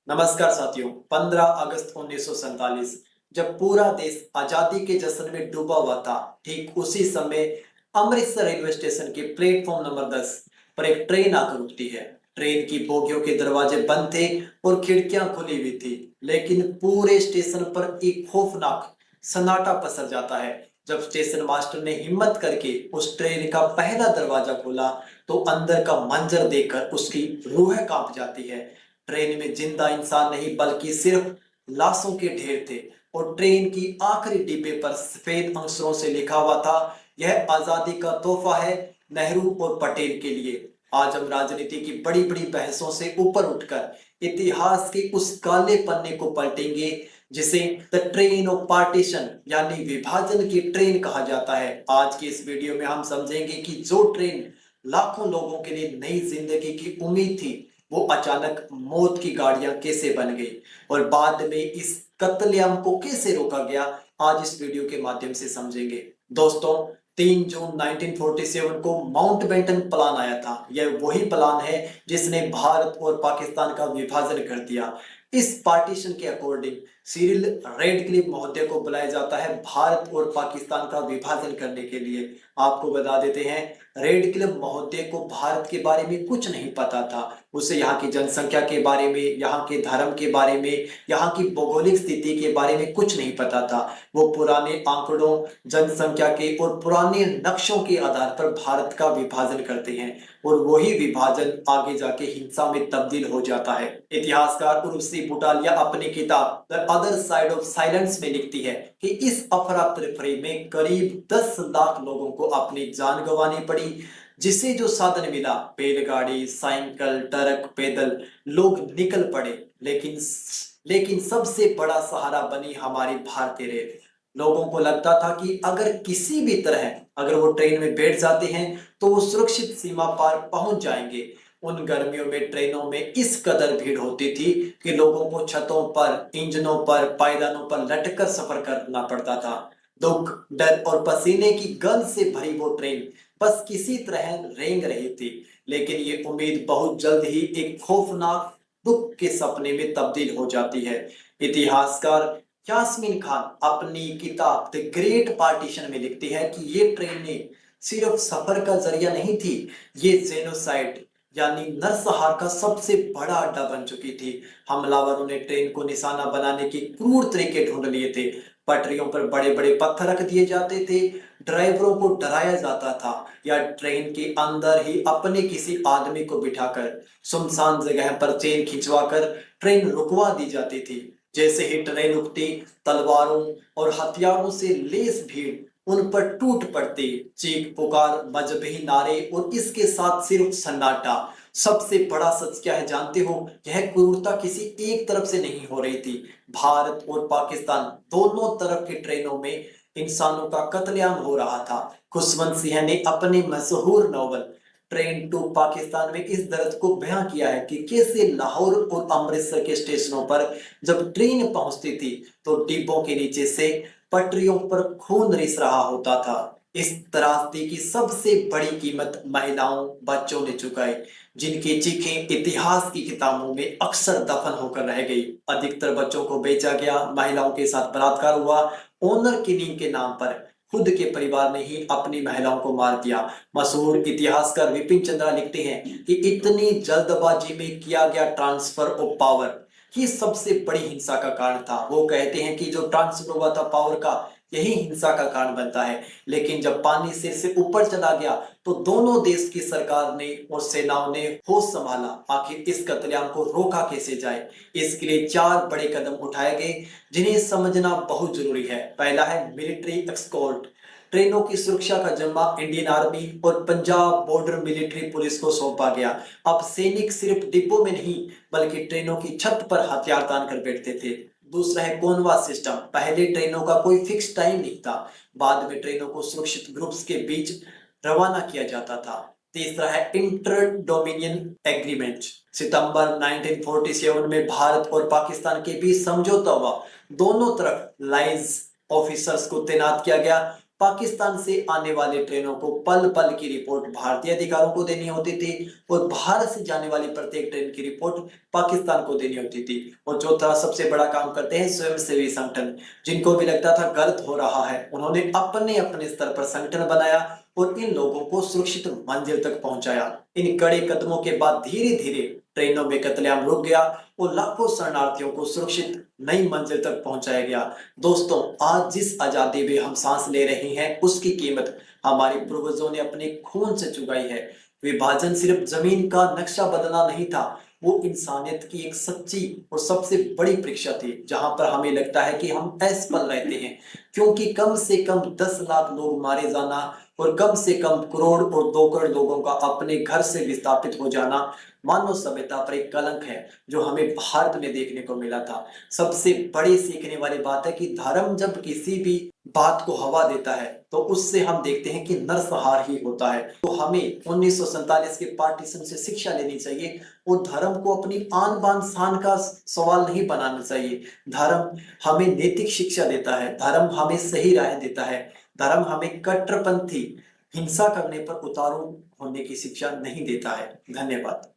नमस्कार साथियों। 15 अगस्त 1947 जब पूरा देश आजादी के जश्न में डूबा हुआ था, ठीक उसी समय अमृतसर रेलवे स्टेशन के प्लेटफॉर्म नंबर 10 पर एक ट्रेन आकर रुकती है। ट्रेन की बोगियों के दरवाजे बंद थे और खिड़कियां खुली हुई थी, लेकिन पूरे स्टेशन पर एक खौफनाक सन्नाटा पसर जाता है। जब स्टेशन मास्टर ने हिम्मत करके उस ट्रेन का पहला दरवाजा खोला, तो अंदर का मंजर देखकर उसकी रूह कांप जाती है। ट्रेन में जिंदा इंसान नहीं बल्कि सिर्फ लाशों के ढेर थे, और ट्रेन की आखिरी डिब्बे पर सफेद अक्षरों से लिखा हुआ था, यह आजादी का तोहफा है नेहरू और पटेल के लिए। आज हम राजनीति की बड़ी बड़ी बहसों से ऊपर उठकर इतिहास के उस काले पन्ने को पलटेंगे जिसे द ट्रेन ऑफ पार्टीशन यानी विभाजन की ट्रेन कहा जाता है। आज की इस वीडियो में हम समझेंगे कि जो ट्रेन लाखों लोगों के लिए नई जिंदगी की उम्मीद थी, वो अचानक मौत की गाड़ियां कैसे बन गई और बाद में इस कत्लेआम को कैसे रोका गया, आज इस वीडियो के माध्यम से समझेंगे। दोस्तों, 3 जून 1947 को माउंटबेटन प्लान आया था। यह वही प्लान है जिसने भारत और पाकिस्तान का विभाजन कर दिया। इस पार्टीशन के अकॉर्डिंग सिरिल रेडक्लिफ महोदय को बुलाया जाता है भारत और पाकिस्तान का विभाजन करने के लिए। आपको बता देते हैं, रेडक्लिफ महोदय को भारत के बारे में कुछ नहीं पता था। उसे यहाँ की जनसंख्या के बारे में, यहाँ के धर्म के बारे में, यहाँ की भौगोलिक स्थिति के बारे में कुछ नहीं पता था। वो पुराने आंकड़ों, जनसंख्या के और पुराने नक्शों के आधार पर भारत का विभाजन करते हैं, और वही विभाजन आगे जाके हिंसा में तब्दील हो जाता है। इतिहासकार उर्वशी बुटालिया अपनी किताब the other side of silence में लिखती है कि इस अफरा तफरी में करीब 10 लाख लोगों को अपनी जान गंवानी पड़ी। जिसे जो साधन मिला, बैलगाड़ी, साइकिल, ट्रक, पैदल, लोग निकल पड़े। लेकिन लेकिन सबसे बड़ा सहारा बनी हमारी भारतीय रेल। लोगों को लगता था कि अगर किसी भी तरह अगर वो ट्रेन में बैठ जाते हैं तो वो सुरक्षित सीमा पार पहुंच जाएंगे। उन गर्मियों में ट्रेनों में इस कदर भीड़ होती थी कि लोगों को छतों पर, इंजनों पर, पायदानों पर लटकर सफर करना पड़ता था। दुख, डर और पसीने की गंध से भरी वो ट्रेन बस किसी तरह रेंग रही थी। लेकिन ये उम्मीद बहुत जल्द ही एक खौफनाक दुख के सपने में तब्दील हो जाती है। इतिहासकार यास्मीन खान अपनी किताब द ग्रेट पार्टीशन में लिखती है कि ये ट्रेनें सिर्फ सफर का जरिया नहीं थी, ये जेनोसाइड यानी नरसंहार का सबसे बड़ा अड्डा बन चुकी थी। हमलावरों ने ट्रेन को निशाना बनाने के क्रूर तरीके ढूंढ लिए थे। पटरियों पर बड़े बड़े पत्थर रख दिए जाते थे, ड्राइवरों को डराया जाता था, या ट्रेन के अंदर ही अपने किसी आदमी को बिठाकर सुनसान जगह पर चेन खिंचवाकर ट्रेन रुकवा दी जाती थी। जैसे ही ट्रेन रुकती, तलवारों और हथियारों से लेस भीड़ उन पर टूट पड़ती। चीख पुकार, मजबी नारे और इसके साथ सिर्फ सन्नाटा। सबसे बड़ा सच क्या है जानते हो? यह क्रूरता किसी एक तरफ से नहीं हो रही थी। भारत और पाकिस्तान दोनों तरफ की ट्रेनों में इंसानों का कत्लेआम हो रहा था। खुशवंत सिंह ने अपने मशहूर नॉवल ट्रेन टू पाकिस्तान में इस दर्द को बयां किया है कि कैसे लाहौर और अमृतसर के स्टेशनों पर जब ट्रेन पहुंचती थी तो डिब्बों के नीचे से पटरियों पर खून रिस रहा होता था। इस त्रासदी की सबसे बड़ी कीमत महिलाओं, बच्चों ने चुकाई, जिनकी चीखें इतिहास की किताबों में अक्सर दफन होकर रह गई। अधिकतर बच्चों को बेचा गया, महिलाओं के साथ बलात्कार हुआ। ऑनर किलिंग के नाम पर खुद के परिवार ने ही अपनी महिलाओं को मार दिया। मशहूर इतिहासकार विपिन चंद्रा लिखते हैं कि इतनी जल्दबाजी में किया गया ट्रांसफर ऑफ पावर ही सबसे बड़ी हिंसा का कारण था। वो कहते हैं कि जो ट्रांसफर हुआ था पावर का, यही हिंसा का कारण बनता है। लेकिन जब पानी सिर से ऊपर चला गया तो दोनों देश की सरकार ने और सेनाओं ने होश संभाला। आखिर इस कत्लेआम को रोका कैसे जाए, इसके लिए 4 बड़े कदम उठाए गए जिन्हें समझना बहुत जरूरी है। पहला है मिलिट्री एस्कॉर्ट। ट्रेनों की सुरक्षा का जिम्मा इंडियन आर्मी और पंजाब बॉर्डर मिलिट्री पुलिस को सौंपा गया। अब सैनिक सिर्फ डिब्बों में नहीं बल्कि ट्रेनों की छत पर हथियार तान कर बैठते थे। दूसरा है कॉनवास सिस्टम। पहले ट्रेनों का कोई फिक्स टाइम नहीं था, बाद में ट्रेनों को सुरक्षित ग्रुप्स के बीच रवाना किया जाता था। तीसरा है इंटर डोमिनियन एग्रीमेंट। सितंबर 1947 में भारत और पाकिस्तान के बीच समझौता हुआ। दोनों तरफ लाइंस ऑफिसर्स को तैनात किया गया। पाकिस्तान से आने वाली ट्रेनों को पल पल की रिपोर्ट भारतीय अधिकारियों को देनी होती थी और भारत से जाने वाली प्रत्येक ट्रेन की रिपोर्ट पाकिस्तान को देनी होती थी। और चौथा सबसे बड़ा काम करते हैं स्वयंसेवी संगठन, जिनको भी लगता था गलत हो रहा है, उन्होंने अपने अपने स्तर पर संगठन बनाया और इन लोगों को सुरक्षित मंजिल तक पहुंचाया। इन कड़े कदमों के बाद धीरे धीरे ट्रेनों में कत्लेआम रुक गया और लाखों शरणार्थियों को सुरक्षित नई मंजिल तक पहुंचाया गया। दोस्तों, आज जिस आजादी में हम सांस ले रहे हैं उसकी कीमत हमारे पूर्वजों ने अपने खून से चुकाई है। विभाजन सिर्फ जमीन का नक्शा बदलना नहीं था, वो इंसानियत की एक सच्ची और सबसे बड़ी परीक्षा थी, जहां पर हमें लगता है कि हम असफल रहते हैं, क्योंकि कम से कम 10 लाख लोग मारे जाना और कम से कम करोड़ और 2 करोड़ लोगों का अपने घर से विस्थापित हो जाना मानव सभ्यता पर एक कलंक है, जो हमें भारत में देखने को मिला था। सबसे बड़ी सीखने वाली बात है कि धर्म जब किसी भी बात को हवा देता है तो उससे हम देखते हैं कि नरसंहार ही होता है। तो हमें 1947 के पार्टीशन से शिक्षा लेनी चाहिए और धर्म को अपनी आन बान शान का सवाल नहीं बनाना चाहिए। धर्म हमें नैतिक शिक्षा देता है, धर्म हमें सही राय देता है, धर्म हमें कट्टरपंथी हिंसा करने पर उतारू होने की शिक्षा नहीं देता है। धन्यवाद।